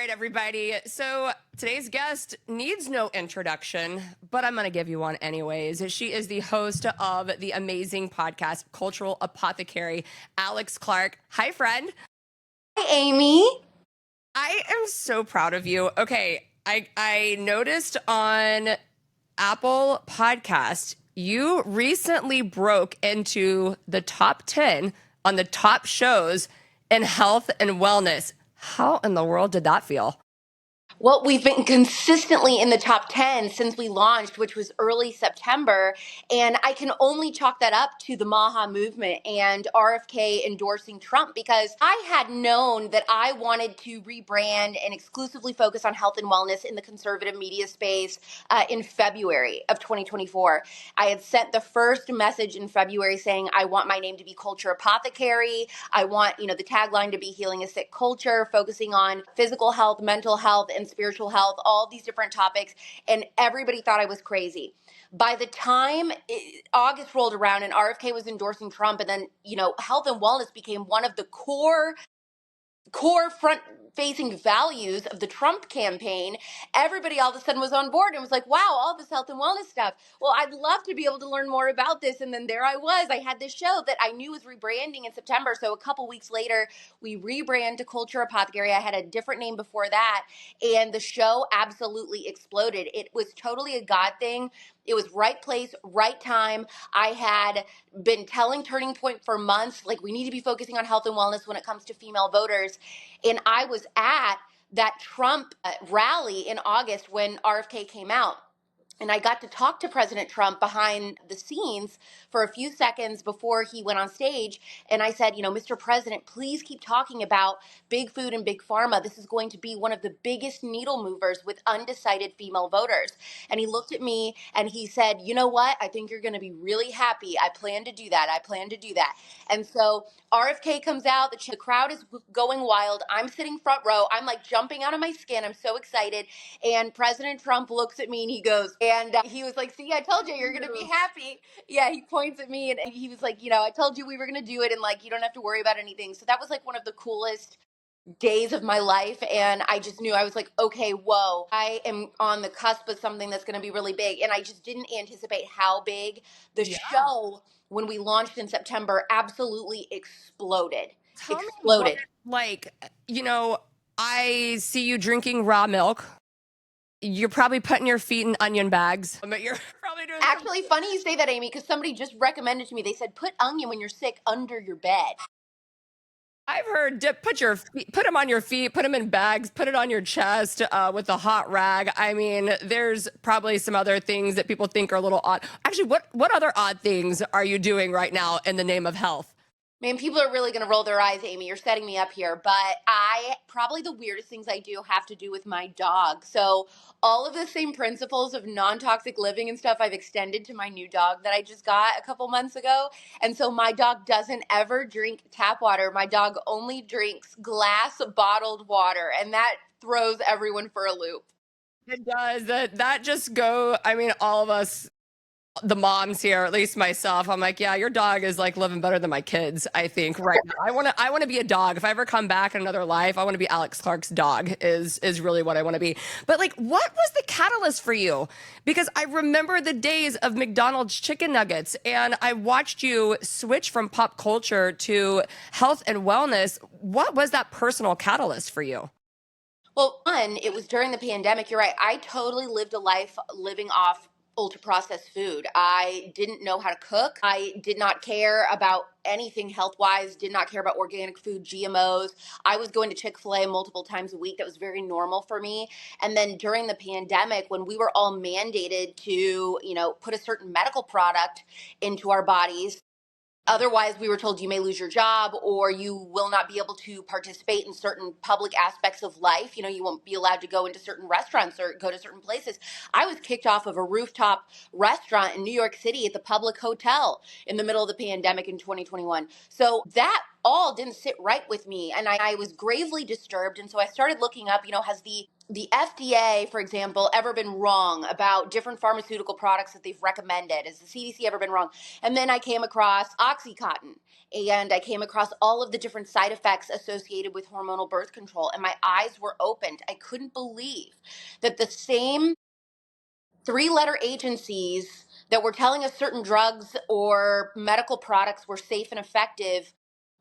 right, everybody. So today's guest needs no introduction, but I'm going to give you one anyways. She is the host of the amazing podcast, Culture Apothecary, Alex Clark. Hi, friend. Hi, Amy. I am so proud of you. Okay, I noticed on Apple Podcast, you recently broke into the top 10 on the top shows in health and wellness. How in the world did that feel? Well, we've been consistently in the top 10 since we launched, which was early September. And I can only chalk that up to the Maha movement and RFK endorsing Trump, because I had known that I wanted to rebrand and exclusively focus on health and wellness in the conservative media space in February of 2024. I had sent the first message in February saying, I want my name to be Culture Apothecary. I want, the tagline to be Healing a Sick Culture, focusing on physical health, mental health, and spiritual health, all these different topics. And everybody thought I was crazy. By the time August rolled around and RFK was endorsing Trump, and then, health and wellness became one of the core front facing values of the Trump campaign, everybody all of a sudden was on board and was like, wow, all this health and wellness stuff. Well, I'd love to be able to learn more about this. And then there I was. I had this show that I knew was rebranding in September. So a couple weeks later, we rebrand to Culture Apothecary. I had a different name before that. And the show absolutely exploded. It was totally a God thing. It was right place, right time. I had been telling Turning Point for months, like, we need to be focusing on health and wellness when it comes to female voters. And I was at that Trump rally in August when RFK came out. And I got to talk to President Trump behind the scenes for a few seconds before he went on stage. And I said, Mr. President, please keep talking about big food and big pharma. This is going to be one of the biggest needle movers with undecided female voters. And he looked at me and he said, you know what? I think you're going to be really happy. I plan to do that. I plan to do that. And so RFK comes out. The crowd is going wild. I'm sitting front row. I'm like jumping out of my skin. I'm so excited. And President Trump looks at me and he goes, and he was like, see, I told you you're going to be happy. Yeah, he points at me and he was like, I told you we were going to do it, and like, you don't have to worry about anything. So that was like one of the coolest days of my life. And I just knew, I was like, okay, whoa, I am on the cusp of something that's going to be really big. And I just didn't anticipate how big the show, when we launched in September, absolutely exploded. Tell me what, I see you drinking raw milk. You're probably putting your feet in onion bags, but you're probably doing Actually, funny you say that, Amy, because somebody just recommended to me, they said, put onion when you're sick under your bed. I've heard put them on your feet, put them in bags, put it on your chest with a hot rag. I mean, there's probably some other things that people think are a little odd. Actually, what other odd things are you doing right now in the name of health? Man, people are really going to roll their eyes, Amy. You're setting me up here. But probably the weirdest things I do have to do with my dog. So all of the same principles of non-toxic living and stuff I've extended to my new dog that I just got a couple months ago. And so my dog doesn't ever drink tap water. My dog only drinks glass bottled water. And that throws everyone for a loop. It does. That just all of us, the moms here, at least myself, I'm like, yeah, your dog is like living better than my kids, I think, right now. I want to be a dog. If I ever come back in another life, I want to be Alex Clark's dog is really what I want to be. But like, what was the catalyst for you? Because I remember the days of McDonald's chicken nuggets, and I watched you switch from pop culture to health and wellness. What was that personal catalyst for you? Well, one, it was during the pandemic. You're right. I totally lived a life living off ultra processed food. I didn't know how to cook. I did not care about anything health wise, did not care about organic food, GMOs. I was going to Chick-fil-A multiple times a week. That was very normal for me. And then during the pandemic, when we were all mandated to, put a certain medical product into our bodies, otherwise, we were told you may lose your job or you will not be able to participate in certain public aspects of life. You won't be allowed to go into certain restaurants or go to certain places. I was kicked off of a rooftop restaurant in New York City at the Public Hotel in the middle of the pandemic in 2021. So that all didn't sit right with me. And I was gravely disturbed. And so I started looking up, has the the FDA, for example, ever been wrong about different pharmaceutical products that they've recommended? Has the CDC ever been wrong? And then I came across Oxycontin, and I came across all of the different side effects associated with hormonal birth control, and my eyes were opened. I couldn't believe that the same three-letter agencies that were telling us certain drugs or medical products were safe and effective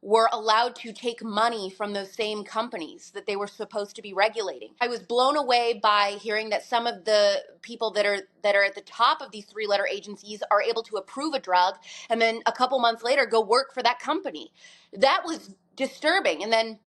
were allowed to take money from those same companies that they were supposed to be regulating. I was blown away by hearing that some of the people that are at the top of these three-letter agencies are able to approve a drug and then a couple months later go work for that company. That was disturbing. And then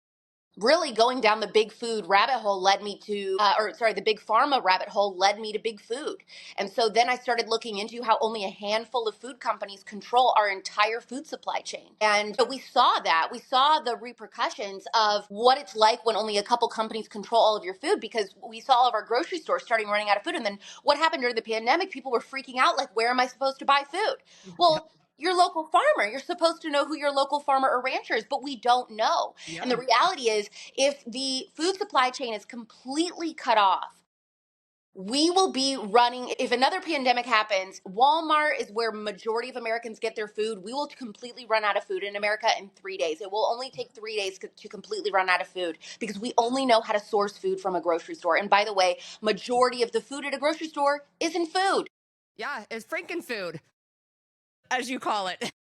really going down the big food rabbit hole led me to, the big pharma rabbit hole led me to big food. And so then I started looking into how only a handful of food companies control our entire food supply chain. And we saw that. We saw the repercussions of what it's like when only a couple companies control all of your food, because we saw all of our grocery stores starting running out of food. And then what happened during the pandemic? People were freaking out, like, where am I supposed to buy food? Well, your local farmer. You're supposed to know who your local farmer or rancher is, but we don't know. Yeah. And the reality is, if the food supply chain is completely cut off, we will be running. If another pandemic happens, Walmart is where majority of Americans get their food. We will completely run out of food in America in 3 days. It will only take 3 days to completely run out of food, because we only know how to source food from a grocery store. And by the way, majority of the food at a grocery store isn't food. Yeah, it's frankenfood, as you call it.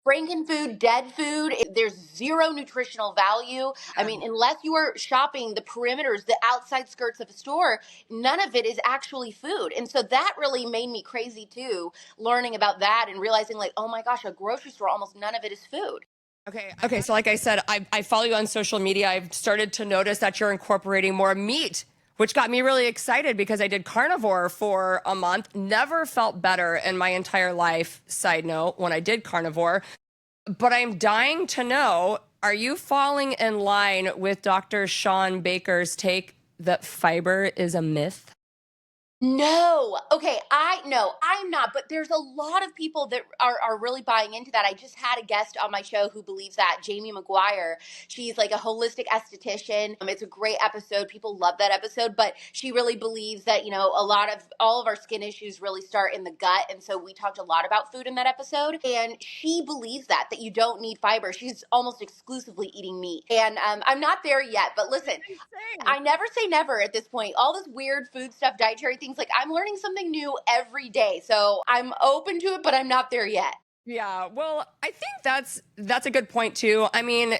Frankenfood, dead food, there's zero nutritional value. I mean, unless you are shopping the perimeters, the outside skirts of a store, none of it is actually food. And so that really made me crazy too, learning about that and realizing, like, oh my gosh, a grocery store, almost none of it is food. Okay. So like I said, I follow you on social media. I've started to notice that you're incorporating more meat, which got me really excited because I did carnivore for a month. Never felt better in my entire life, side note, when I did carnivore. But I'm dying to know, are you falling in line with Dr. Sean Baker's take that fiber is a myth? No. Okay. No, I'm not. But there's a lot of people that are really buying into that. I just had a guest on my show who believes that, Jamie McGuire. She's like a holistic esthetician. It's a great episode. People love that episode. But she really believes that, all of our skin issues really start in the gut. And so we talked a lot about food in that episode. And she believes that you don't need fiber. She's almost exclusively eating meat. And I'm not there yet. But listen, I never say never at this point. All this weird food stuff, dietary things, like, I'm learning something new every day. So I'm open to it, but I'm not there yet. Yeah, well, I think that's a good point too. I mean,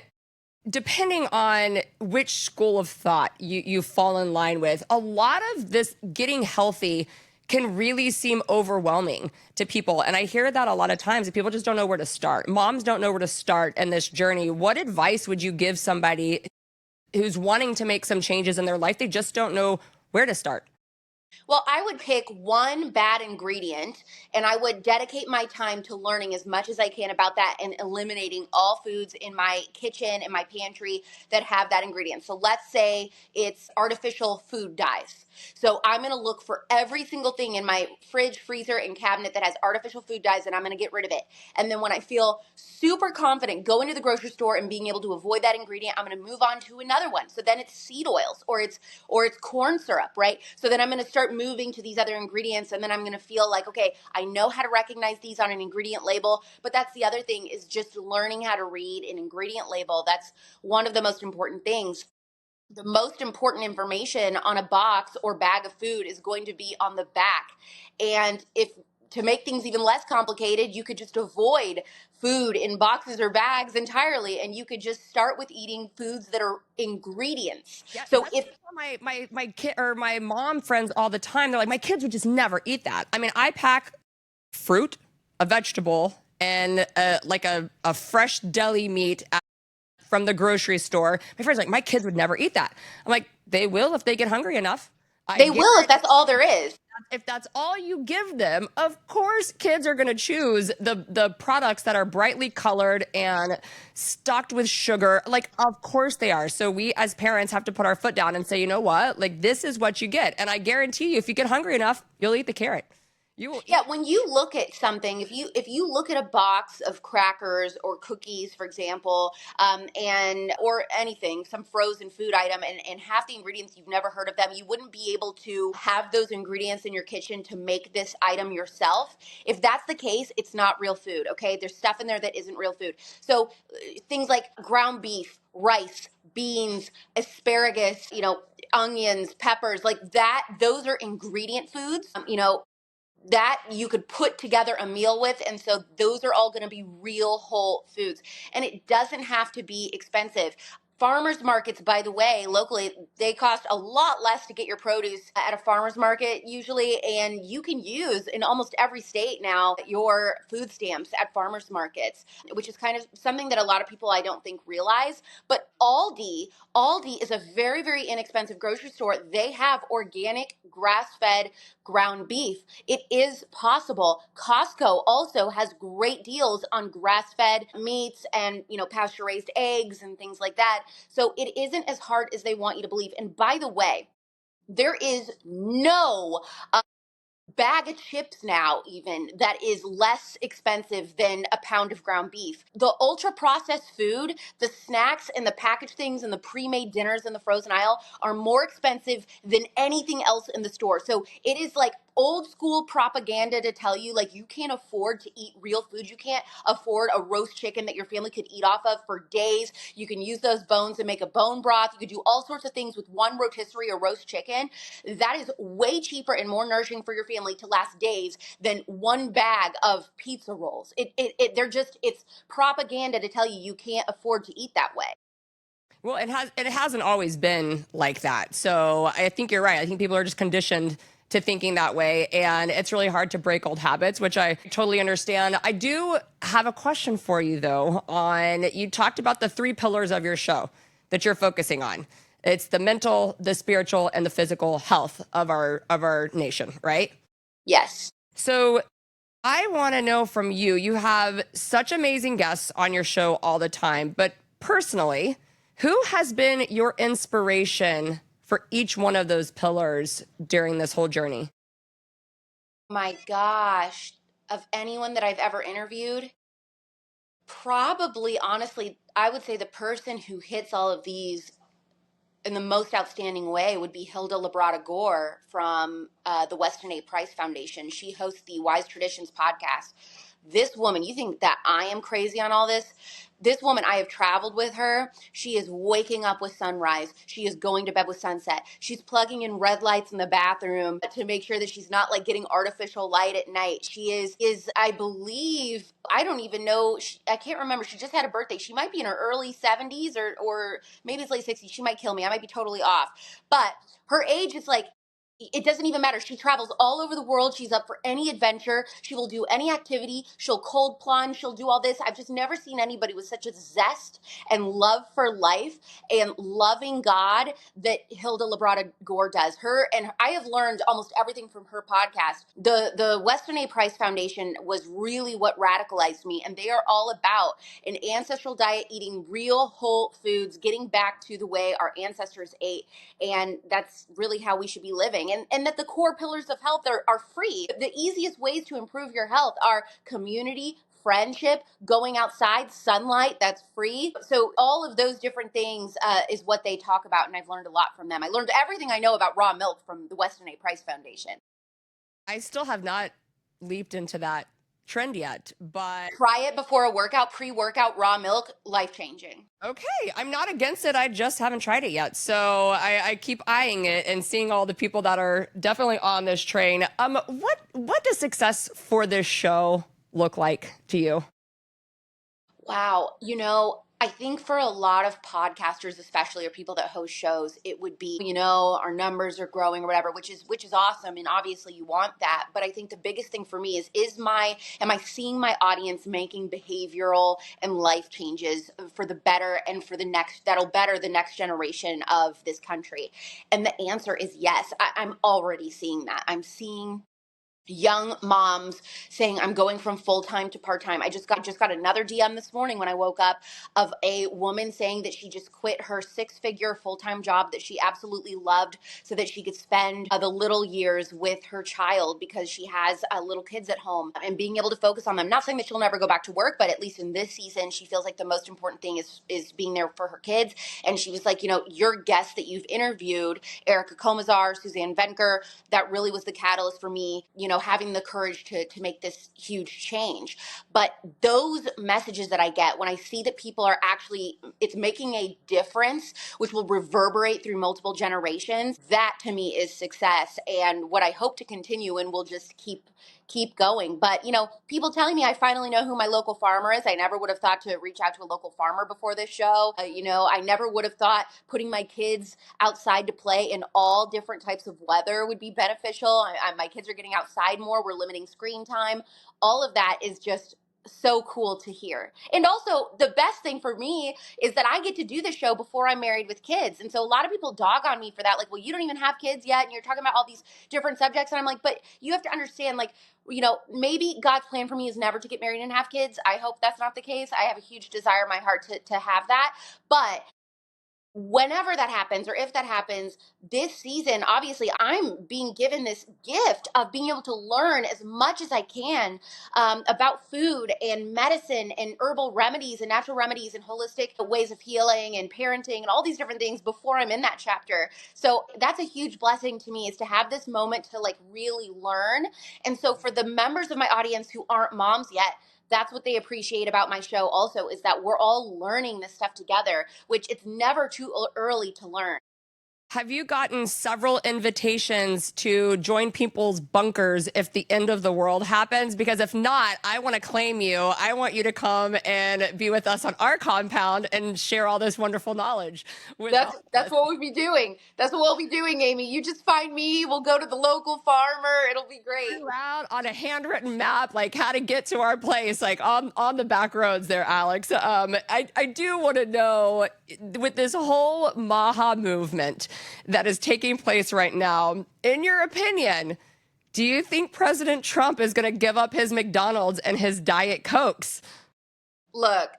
depending on which school of thought you fall in line with, a lot of this getting healthy can really seem overwhelming to people. And I hear that a lot of times, that people just don't know where to start. Moms don't know where to start in this journey. What advice would you give somebody who's wanting to make some changes in their life? They just don't know where to start. Well, I would pick one bad ingredient and I would dedicate my time to learning as much as I can about that and eliminating all foods in my kitchen and my pantry that have that ingredient. So let's say it's artificial food dyes. So I'm going to look for every single thing in my fridge, freezer, and cabinet that has artificial food dyes, and I'm going to get rid of it. And then when I feel super confident going to the grocery store and being able to avoid that ingredient, I'm going to move on to another one. So then it's seed oils or it's corn syrup, right? So then I'm going to start moving to these other ingredients, and then I'm going to feel like, okay, I know how to recognize these on an ingredient label. But that's the other thing, is just learning how to read an ingredient label. That's one of the most important things. The most important information on a box or bag of food is going to be on the back. And if to make things even less complicated, you could just avoid food in boxes or bags entirely, and you could just start with eating foods that are ingredients. Yeah, so if my kid or my mom friends all the time, they're like, my kids would just never eat that. I mean, I pack fruit, a vegetable, and like a fresh deli meat from the grocery store. My friend's like, my kids would never eat that. I'm like, they will if they get hungry enough. They will if that's all there is. If that's all you give them, of course kids are going to choose the products that are brightly colored and stocked with sugar. Like, of course they are. So we as parents have to put our foot down and say, you know what? Like, this is what you get. And I guarantee you, if you get hungry enough, you'll eat the carrot. You will Yeah, eat. when you look at something, if you look at a box of crackers or cookies, for example, and or anything, some frozen food item, and half the ingredients you've never heard of them, you wouldn't be able to have those ingredients in your kitchen to make this item yourself. If that's the case, it's not real food. Okay, there's stuff in there that isn't real food. So things like ground beef, rice, beans, asparagus, onions, peppers, like that, those are ingredient foods. That you could put together a meal with. And so those are all going to be real whole foods. And it doesn't have to be expensive. Farmers markets, by the way, locally, they cost a lot less to get your produce at a farmer's market usually. And you can use in almost every state now your food stamps at farmers markets, which is kind of something that a lot of people I don't think realize. But Aldi is a very, very inexpensive grocery store. They have organic, grass fed ground beef. It is possible. Costco also has great deals on grass-fed meats and, pasture-raised eggs and things like that. So it isn't as hard as they want you to believe. And by the way, there is no bag of chips now even that is less expensive than a pound of ground beef. The ultra processed food, the snacks and the packaged things and the pre-made dinners in the frozen aisle are more expensive than anything else in the store. So it is like old school propaganda to tell you like you can't afford to eat real food. You can't afford a roast chicken that your family could eat off of for days. You can use those bones and make a bone broth. You could do all sorts of things with one rotisserie or roast chicken. That is way cheaper and more nourishing for your family to last days than one bag of pizza rolls. It's propaganda to tell you you can't afford to eat that way. Well, it hasn't always been like that. So I think you're right. I think people are just conditioned to thinking that way, and it's really hard to break old habits, which I totally understand. I do have a question for you though. On you talked about the three pillars of your show that you're focusing on. It's the mental, the spiritual, and the physical health of our nation, right? Yes. So I want to know from you. You have such amazing guests on your show all the time, but personally, who has been your inspiration for each one of those pillars during this whole journey? My gosh, of anyone that I've ever interviewed, probably honestly, I would say the person who hits all of these in the most outstanding way would be Hilda Labrada Gore from the Weston A. Price Foundation. She hosts the Wise Traditions podcast. This woman, you think that I am crazy on all this? This woman, I have traveled with her. She is waking up with sunrise. She is going to bed with sunset. She's plugging in red lights in the bathroom to make sure that she's not like getting artificial light at night. She is I believe, I don't even know, I can't remember. She just had a birthday. She might be in her early 70s or maybe it's late 60s. She might kill me. I might be totally off. But her age is like, it doesn't even matter. She travels all over the world. She's up for any adventure. She will do any activity. She'll cold plunge. She'll do all this. I've just never seen anybody with such a zest and love for life and loving God that Hilda Labrada Gore does. Her and I have learned almost everything from her podcast. The Weston A. Price Foundation was really what radicalized me, and they are all about an ancestral diet, eating real whole foods, getting back to the way our ancestors ate. And that's really how we should be living. And that the core pillars of health are free. The easiest ways to improve your health are community, friendship, going outside, sunlight, that's free. So all of those different things is what they talk about. And I've learned a lot from them. I learned everything I know about raw milk from the Weston A. Price Foundation. I still have not leaped into that trend yet, but Try it before a workout, pre-workout raw milk, life-changing. okay, I'm not against it. I just haven't tried it yet. So I keep eyeing it and seeing all the people that are definitely on this train. What does success for this show look like to you? Wow. I think for a lot of podcasters, especially or people that host shows, it would be, our numbers are growing or whatever, which is awesome. And obviously you want that. But I think the biggest thing for me am I seeing my audience making behavioral and life changes for the better and for the next, that'll better the next generation of this country? And the answer is yes. I'm already seeing that. I'm seeing young moms saying I'm going from full-time to part-time. I just got another DM this morning when I woke up of a woman saying that she just quit her six-figure full-time job that she absolutely loved so that she could spend the little years with her child because she has little kids at home and being able to focus on them. Not saying that she'll never go back to work, but at least in this season she feels like the most important thing is being there for her kids. And she was like, your guests that you've interviewed, Erica Comazar, Suzanne Venker, that really was the catalyst for me, having the courage to make this huge change. But those messages that I get when I see that people are actually, it's making a difference, which will reverberate through multiple generations, that to me is success and what I hope to continue and will just keep going. But, people telling me I finally know who my local farmer is. I never would have thought to reach out to a local farmer before this show. I never would have thought putting my kids outside to play in all different types of weather would be beneficial. My kids are getting outside more. We're limiting screen time. All of that is just so cool to hear. And also the best thing for me is that I get to do the show before I'm married with kids. And so a lot of people dog on me for that. Like, well, you don't even have kids yet. And you're talking about all these different subjects. And I'm like, but you have to understand, like, maybe God's plan for me is never to get married and have kids. I hope that's not the case. I have a huge desire in my heart to have that. But whenever that happens, or if that happens this season, obviously I'm being given this gift of being able to learn as much as I can about food and medicine and herbal remedies and natural remedies and holistic ways of healing and parenting and all these different things before I'm in that chapter. So that's a huge blessing to me, is to have this moment to like really learn. And so for the members of my audience who aren't moms yet, that's what they appreciate about my show also, is that we're all learning this stuff together, which it's never too early to learn. Have you gotten several invitations to join people's bunkers if the end of the world happens? Because if not, I want to claim you. I want you to come and be with us on our compound and share all this wonderful knowledge with That's what we'll be doing. That's what we'll be doing, Amy. You just find me. We'll go to the local farmer. It'll be great. Out on a handwritten map, like how to get to our place, like on the back roads there, Alex. I do want to know, with this whole Maha movement that is taking place right now, in your opinion, do you think President Trump is going to give up his McDonald's and his Diet Cokes? Look,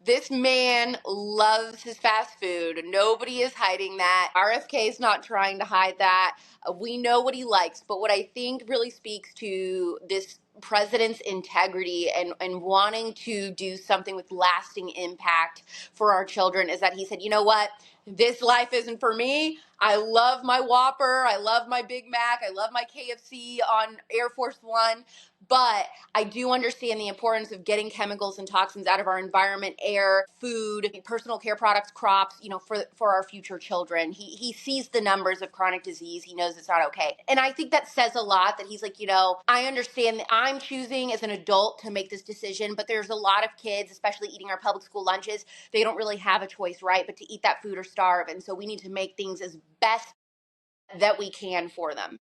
this man loves his fast food. Nobody is hiding that. RFK is not trying to hide that. We know what he likes. But what I think really speaks to this president's integrity and wanting to do something with lasting impact for our children is that he said, you know what? This life isn't for me. I love my Whopper. I love my Big Mac. I love my KFC on Air Force One. But I do understand the importance of getting chemicals and toxins out of our environment, air, food, personal care products, crops, for our future children. He sees the numbers of chronic disease. He knows it's not okay. And I think that says a lot, that he's like, I understand that I'm choosing as an adult to make this decision, but there's a lot of kids, especially eating our public school lunches, they don't really have a choice, right? But to eat that food or starve. And so we need to make things as best that we can for them.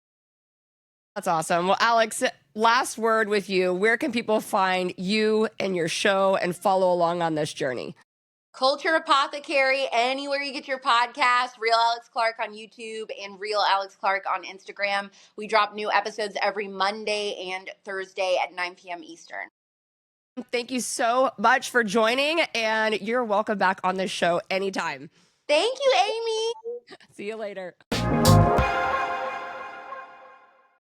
That's awesome. Well, Alex, last word with you. Where can people find you and your show and follow along on this journey? Culture Apothecary, anywhere you get your podcast, Real Alex Clark on YouTube and Real Alex Clark on Instagram. We drop new episodes every Monday and Thursday at 9 p.m. Eastern. Thank you so much for joining, and you're welcome back on this show anytime. Thank you, Amy. See you later.